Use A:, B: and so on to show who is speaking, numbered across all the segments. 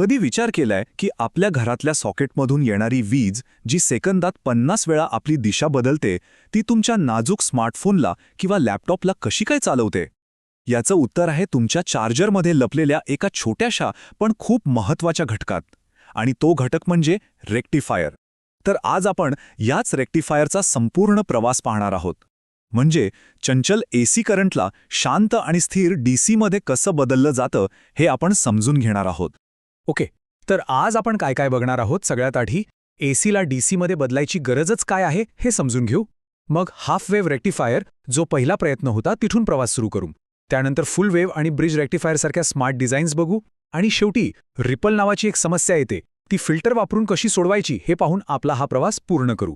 A: कधी विचार केलाय की आपल्या घरातल्या सॉकेटमधून येणारी वीज जी सेकंदात 50 वेळा आपली दिशा बदलते ती तुमच्या नाजूक स्मार्टफोनला किंवा लॅपटॉपला कशी काय चालवते? याचं उत्तर आहे तुमच्या चार्जरमध्ये लपलेल्या एका छोट्याशा पण खूप महत्त्वाच्या घटकात. आणि तो घटक म्हणजे रेक्टिफायर. तर आज आपण याच रेक्टिफायरचा संपूर्ण प्रवास पाहणार आहोत. म्हणजे चंचल एसी करंटला शांत आणि स्थिर डीसीमध्ये कसं बदललं जातं हे आपण समजून घेणार आहोत.
B: ओके, तर आज आपण काय काय बघणार आहोत. सगळ्यात आधी एसीला डीसीमध्ये बदलायची गरजच काय आहे हे समजून घेऊ. मग हाफ वेव्ह रेक्टिफायर जो पहिला प्रयत्न होता तिथून प्रवास सुरू करू. त्यानंतर फुल वेव्ह आणि ब्रिज रेक्टिफायरसारख्या स्मार्ट डिझाईन्स बघू. आणि शेवटी रिपल नावाची एक समस्या येते, ती फिल्टर वापरून कशी सोडवायची हे पाहून आपला हा प्रवास पूर्ण करू.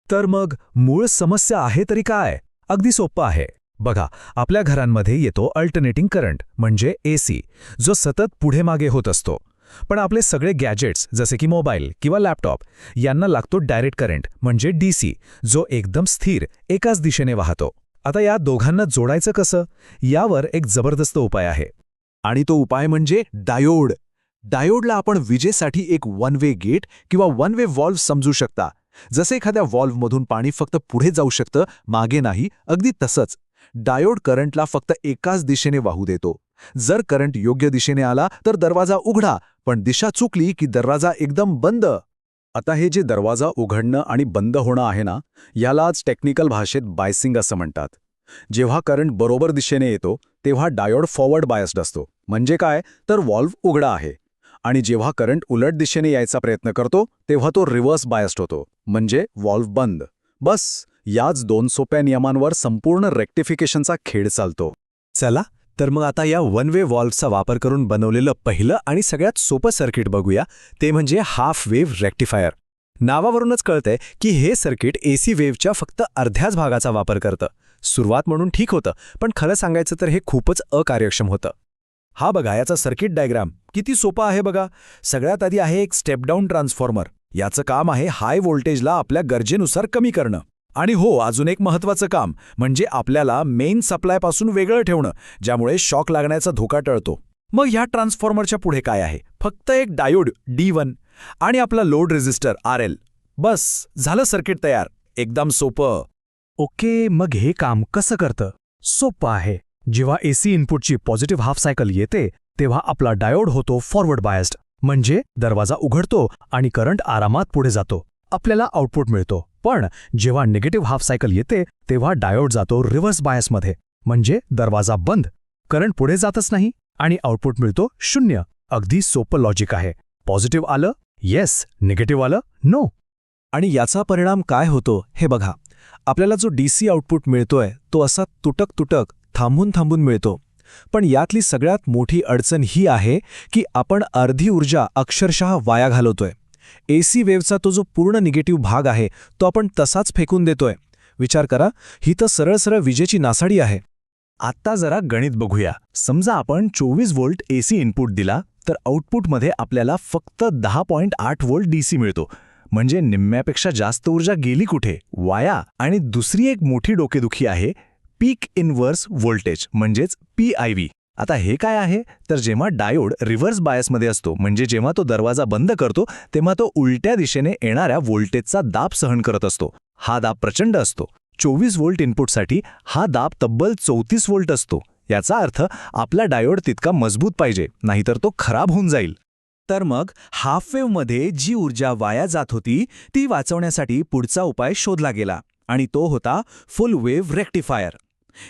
C: तर मग मूळ समस्या आहे तरी काय? अगदी सोपं आहे. बघा, आपल्या घरांमध्ये येतो अल्टरनेटिंग करंट म्हणजे एसी, जो सतत पुढे मागे होत असतो. पण आपले सगळे गॅजेट्स जसे की मोबाईल किंवा लॅपटॉप यांना लागतो डायरेक्ट करंट म्हणजे डीसी, जो एकदम स्थिर एकाच दिशेने वाहतो. आता या दोघांना जोडायचं कसं? यावर एक जबरदस्त उपाय आहे.
A: आणि तो उपाय म्हणजे डायोड. डायोडला आपण विजेसाठी एक वन वे गेट किंवा वन वे व्हॉल्व्ह समजू शकता. जसे एखाद्या व्हॉल्व्हमधून पाणी फक्त पुढे जाऊ शकतं, मागे नाही, अगदी तसंच डायोड करंटला फक्त एकाच दिशेने वाहू देतो. जर करंट योग्य दिशेने आला तर दरवाजा उघडा, पण दिशा चुकली की दरवाजा एकदम बंद. आता हे जे दरवाजा उघडणं आणि बंद होणं आहे ना, यालाच टेक्निकल भाषेत बायसिंग असं म्हणतात. जेव्हा करंट बरोबर दिशेने येतो तेव्हा डायोड फॉरवर्ड बायस्ड असतो. म्हणजे काय तर व्हॉल्व्ह उघडा आहे. आणि जेव्हा करंट उलट दिशेने यायचा प्रयत्न करतो तेव्हा तो रिव्हर्स बायस्ड होतो, म्हणजे व्हॉल्व्ह बंद. बस याच दोन सोप्या नियमांवर संपूर्ण रेक्टिफिकेशनचा खेळ चालतो.
C: चला तर मग आता या वन वे व्हॉल्व्हचा वापर करून बनवलेलं पहिलं आणि सगळ्यात सोपं सर्किट बघूया. ते म्हणजे हाफ वेव्ह रेक्टिफायर. नावावरूनच कळतंय की हे सर्किट एसी वेव्हच्या फक्त अर्ध्याच भागाचा वापर करतं. सुरुवात म्हणून ठीक होतं, पण खरं सांगायचं तर हे खूपच अकार्यक्षम होतं. हा बघा याचा सर्किट डायग्राम किती सोपा आहे बघा. सगळ्यात आधी आहे एक स्टेप डाऊन ट्रान्सफॉर्मर. याचं काम आहे हाय व्होल्टेजला आपल्या गरजेनुसार कमी करणं. आणि हो, अजून एक महत्त्वाचं काम म्हणजे आपल्याला मेन सप्लायपासून वेगळं ठेवणं, ज्यामुळे शॉक लागण्याचा धोका टळतो. मग ह्या ट्रान्सफॉर्मरच्या पुढे काय आहे? फक्त एक डायोड D1 आणि आपला लोड रेझिस्टर RL. बस झालं सर्किट तयार. एकदम सोपं.
B: ओके, मग हे काम कसं करतं? सोपं आहे. जेव्हा एसी इनपुटची पॉझिटिव्ह हाफ सायकल येते तेव्हा आपला डायोड होतो फॉरवर्ड बायस्ड, म्हणजे दरवाजा उघडतो आणि करंट आरामात पुढे जातो. आपल्याला आउटपुट मिळतो. पण जेव्हा निगेटिव्ह हाफ सायकल येते तेव्हा डायोड जातो रिव्हर्स बायसमध्ये, म्हणजे दरवाजा बंद, करंट पुढे जातच नाही आणि आउटपुट मिळतो 0. अगदी सोपं लॉजिक आहे. पॉझिटिव्ह आलं येस, निगेटिव्ह आलं नो.
C: आणि याचा परिणाम काय होतो हे बघा. आपल्याला जो डीसी आउटपुट मिळतोय तो असा तुटक तुटक थांबून थांबून मिळतो. पण यातली सगळ्यात मोठी अडचण ही आहे की आपण अर्धी ऊर्जा अक्षरशः वाया घालवतोय. एसी वेव्हचा तो जो पूर्ण निगेटिव्ह भाग आहे तो आपण तसाच फेकून देतोय. विचार करा, ही तर सरळ सरळ विजेची नासाडी आहे. आता जरा गणित बघूया. समजा आपण 24 व्होल्ट एसी इनपुट दिला तर आउटपुटमध्ये आपल्याला फक्त 10.8 व्होल्ट डीसी मिळतो. म्हणजे निम्म्यापेक्षा जास्त ऊर्जा गेली कुठे? वाया. आणि दुसरी एक मोठी डोकेदुखी आहे पीक इनव्हर्स व्होल्टेज म्हणजेच PIV. आता हे काय आहे तर जेव्हा डायोड रिव्हर्स बायसमध्ये असतो, म्हणजे जेव्हा तो दरवाजा बंद करतो तेव्हा तो उलट्या दिशेने येणाऱ्या व्होल्टेजचा दाब सहन करत असतो. हा दाब प्रचंड असतो. 24 व्होल्ट इनपुटसाठी हा दाब तब्बल 34 व्होल्ट असतो. याचा अर्थ आपला डायोड तितका मजबूत पाहिजे, नाहीतर तो खराब होऊन जाईल. तर मग हाफ वेव्हमध्ये जी ऊर्जा वाया जात होती ती वाचवण्यासाठी पुढचा उपाय शोधला गेला आणि तो होता फुल वेव्ह रेक्टिफायर.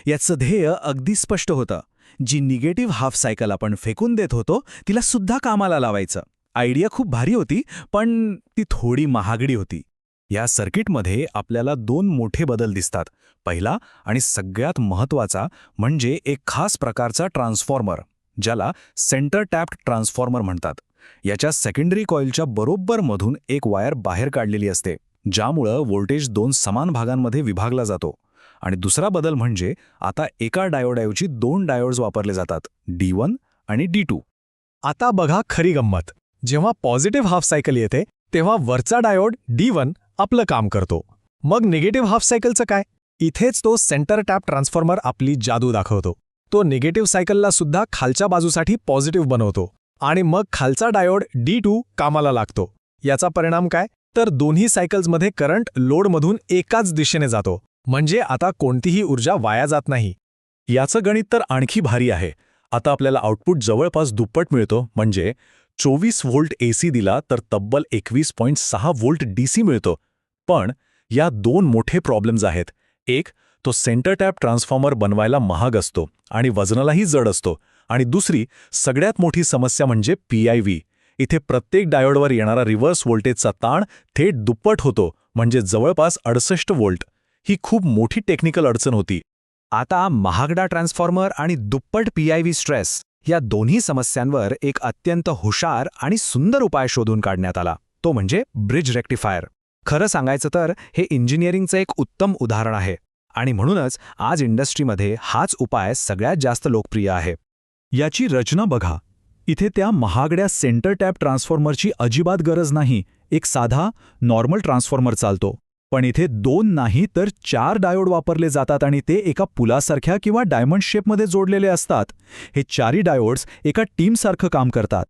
C: याचं ध्येय अगदी स्पष्ट होतं. जी निगेटिव्ह हाफ सायकल आपण फेकून देत होतो तिला सुद्धा कामाला लावायचं. आयडिया खूप भारी होती, पण ती थोडी महागडी होती. या सर्किटमध्ये आपल्याला 2 मोठे बदल दिसतात. पहिला आणि सगळ्यात महत्त्वाचा म्हणजे एक खास प्रकारचा ट्रान्सफॉर्मर, ज्याला सेंटर टॅप्ड ट्रान्सफॉर्मर म्हणतात. याच्या सेकंडरी कॉइलच्या बरोबर मधून एक वायर बाहेर काढलेली असते, ज्यामुळं व्होल्टेज 2 समान भागांमध्ये विभागला जातो. आणि दुसरा बदल म्हणजे आता एका डायोडऐवजी 2 डायोड्स वापरले जातात, D1 आणि D2.
B: आता बघा खरी गंमत. जेव्हा पॉझिटिव्ह हाफ सायकल येते तेव्हा वरचा डायोड D1 आपलं काम करतो. मग निगेटिव्ह हाफ सायकलचं काय? इथेच तो सेंटर टॅप ट्रान्सफॉर्मर आपली जादू दाखवतो. तो निगेटिव्ह सायकलला सुद्धा खालच्या बाजूसाठी पॉझिटिव्ह बनवतो.
C: आणि मग खालचा डायोड D2 कामाला लागतो. याचा परिणाम काय? तर दोन्ही सायकल्समध्ये करंट लोडमधून एकाच दिशेने जातो. म्हणजे आता कोणतीही ऊर्जा वाया जात नाही. याचं गणित तर आणखी भारी आहे. आता आपल्याला आउटपुट जवळपास दुप्पट मिळतो. म्हणजे 24 व्होल्ट AC दिला तर तब्बल 21.6 व्होल्ट DC मिळतो. पण या दोन मोठे प्रॉब्लेम्स आहेत. एक, तो सेंटर टॅप ट्रान्सफॉर्मर बनवायला महाग असतो आणि वजनालाही जड असतो. आणि दुसरी, सगळ्यात मोठी समस्या म्हणजे PIV. इथे प्रत्येक डायोडवर येणारा रिव्हर्स व्होल्टेजचा ताण थेट दुप्पट होतो, म्हणजे जवळपास 68 व्होल्ट. ही खूप मोठी टेक्निकल अडचण होती.
B: आता महागडा ट्रान्सफॉर्मर आणि दुप्पट PIV स्ट्रेस या दोन्ही समस्यांवर एक अत्यंत हुशार आणि सुंदर उपाय शोधून काढण्यात आला. तो म्हणजे ब्रिज रेक्टिफायर. खरं सांगायचं तर हे इंजिनिअरिंगचं एक उत्तम उदाहरण आहे आणि म्हणूनच आज इंडस्ट्रीमध्ये हाच उपाय सगळ्यात जास्त लोकप्रिय आहे.
A: याची रचना बघा. इथे त्या महागड्या सेंटर टॅप ट्रान्सफॉर्मरची अजिबात गरज नाही. एक साधा नॉर्मल ट्रान्सफॉर्मर चालतो. पण इथे 2 नाही तर 4 डायोड वापरले जातात आणि ते एका पुलासारख्या किंवा डायमंड शेपमध्ये जोडलेले असतात. हे 4ही डायोड्स एका टीमसारखं काम करतात.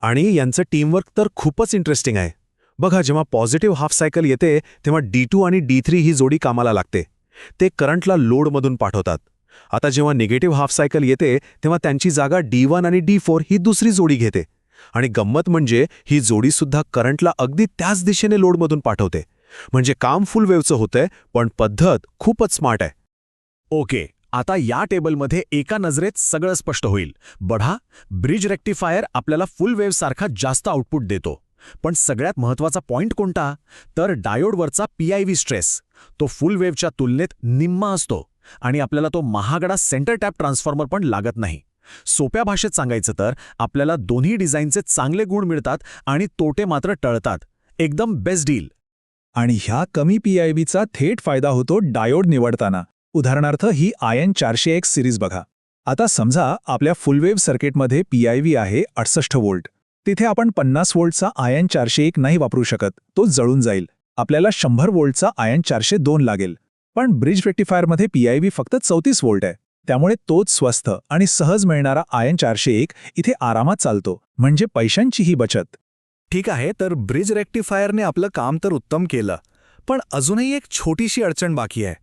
C: आणि यांचं टीमवर्क तर खूपच इंटरेस्टिंग आहे. बघा, जेव्हा पॉझिटिव्ह हाफ सायकल येते तेव्हा D2 आणि D3 ही जोडी कामाला लागते. ते करंटला लोडमधून पाठवतात. आता जेव्हा निगेटिव्ह हाफ सायकल येते तेव्हा त्यांची जागा D1 आणि D4 ही दुसरी जोडी घेते. आणि गंमत म्हणजे ही जोडीसुद्धा करंटला अगदी त्याच दिशेने लोडमधून पाठवते. म्हणजे काम फुल वेव्हचं होतंय, पण पद्धत खूपच स्मार्ट आहे.
B: ओके, आता या टेबलमध्ये एका नजरेत सगळं स्पष्ट होईल. बघा, ब्रिज रेक्टिफायर आपल्याला फुल वेव्हसारखा जास्त आउटपुट देतो. पण सगळ्यात महत्त्वाचा पॉइंट कोणता? तर डायोडवरचा PIV स्ट्रेस. तो फुल वेव्हच्या तुलनेत निम्मा असतो आणि आपल्याला तो महागडा सेंटर टॅप ट्रान्सफॉर्मर पण लागत नाही. सोप्या भाषेत सांगायचं तर आपल्याला दोन्ही डिझाईनचे चांगले गुण मिळतात आणि तोटे मात्र टळतात. एकदम बेस्ट डील.
A: आणि ह्या कमी PIVचा थेट फायदा होतो डायोड निवडताना. उदाहरणार्थ ही IN 400X सिरीज बघा. आता समजा आपल्या फुलवेव्ह सर्किटमध्ये PIV आहे 68 व्होल्ट. तिथे आपण 50 व्होल्टचा IN 401 नाही वापरू शकत, तो जळून जाईल. आपल्याला 100 व्होल्टचा IN 402 लागेल. पण ब्रिज रेक्टिफायरमध्ये PIV फक्त 34 व्होल्ट आहे. त्यामुळे तोच स्वस्त आणि सहज मिळणारा IN 401 इथे आरामात चालतो. म्हणजे पैशांचीही बचत.
B: ठीक आहे, तर ब्रिज रेक्टिफायरने आपलं काम तर उत्तम केलं. पण अजूनही एक छोटीशी अडचण बाकी आहे.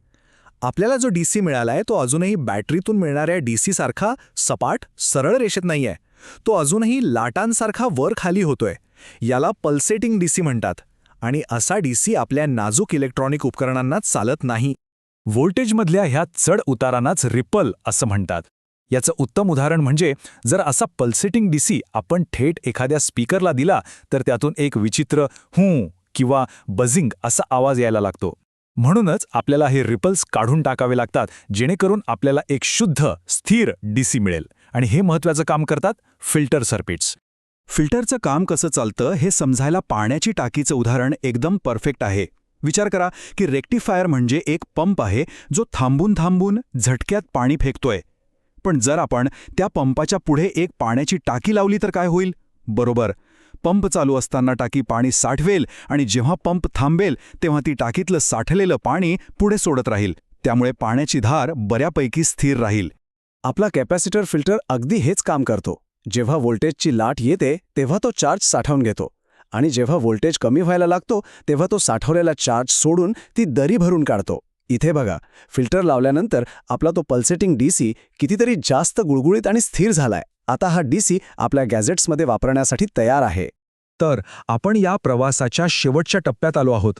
B: आपल्याला जो DC मिळालाय तो अजूनही बॅटरीतून मिळणाऱ्या DC सारखा सपाट, सरळ रेषेत नाहीये. तो अजूनही लाटांसारखा वर खाली होतोय. याला पल्सेटिंग DC म्हणतात. आणि असा DC आपल्या नाजूक इलेक्ट्रॉनिक उपकरणांना चालत नाही.
A: व्होल्टेजमधल्या ह्या चढ उतारांनाच रिपल असं म्हणतात. याचं उत्तम उदाहरण म्हणजे जर असा पल्सेटिंग DC आपण थेट एखाद्या स्पीकरला दिला तर त्यातून एक विचित्र हूं किंवा बझिंग असा आवाज यायला लागतो. म्हणूनच आपल्याला हे रिपल्स काढून टाकावे लागतात, जेणेकरून आपल्याला एक शुद्ध, स्थिर DC मिळेल. आणि हे महत्त्वाचं काम करतात फिल्टर सर्किट्स.
D: फिल्टरचं काम कसं चालतं हे समजायला पाण्याची टाकीचं उदाहरण एकदम परफेक्ट आहे. विचार करा की रेक्टिफायर म्हणजे एक पंप आहे जो थांबून थांबून झटक्यात पाणी फेकतोय. पण जर आपण त्या पंपाच्या पुढे एक पाण्याची टाकी लावली तर काय होईल? बरोबर, पंप चालू असताना टाकी पाणी साठवेल आणि जेव्हा पंप थांबेल तेव्हा ती टाकीतलं साठलेलं पाणी पुढे सोडत राहील. त्यामुळे पाण्याची धार बऱ्यापैकी स्थिर राहील.
C: आपला कॅपॅसिटर फिल्टर अगदी हेच काम करतो. जेव्हा व्होल्टेजची लाट येते तेव्हा तो चार्ज साठवून घेतो आणि जेव्हा व्होल्टेज कमी व्हायला लागतो तेव्हा तो साठवलेला चार्ज सोडून ती दरी भरून काढतो. इथे बघा, फिल्टर लावल्यानंतर आपला तो पल्सेटिंग DC कितीतरी जास्त गुळगुळीत आणि स्थिर झालाय. आता हा DC आपल्या गॅजेट्समध्ये वापरण्यासाठी तयार आहे.
A: तर आपण या प्रवासाच्या शेवटच्या टप्प्यात आलो आहोत.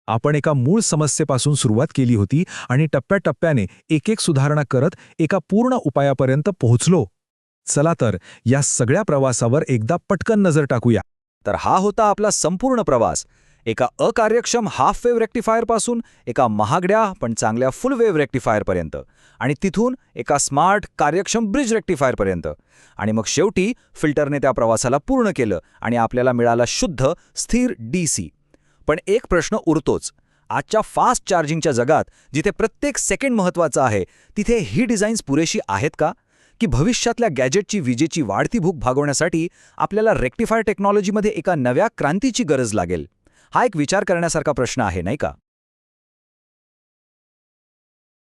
A: आपण एका मूळ समस्येपासून सुरुवात केली होती आणि टप्प्याटप्प्याने एक सुधारणा करत एका पूर्ण उपायापर्यंत पोहोचलो. चला तर या सगळ्या प्रवासावर एकदा पटकन नजर टाकूया.
E: तर हा होता आपला संपूर्ण प्रवास. एका अकार्यक्षम हाफ वेव्ह रेक्टिफायरपासून एका महागड्या पण चांगल्या फुल वेव्ह रेक्टिफायरपर्यंत आणि तिथून एका स्मार्ट कार्यक्षम ब्रिज रेक्टिफायरपर्यंत. आणि मग शेवटी फिल्टरने त्या प्रवासाला पूर्ण केलं आणि आपल्याला मिळाला शुद्ध, स्थिर DC. पण एक प्रश्न उरतोच. आजच्या फास्ट चार्जिंगच्या जगात जिथे प्रत्येक सेकंड महत्त्वाचा आहे, तिथे ही डिझाईन्स पुरेशी आहेत का? की भविष्यातल्या गॅजेटची विजेची वाढती भूक भागवण्यासाठी आपल्याला रेक्टिफायर टेक्नॉलॉजीमध्ये एका नव्या क्रांतीची गरज लागेल? हा एक विचार करण्यासारखा प्रश्न आहे, नाही का?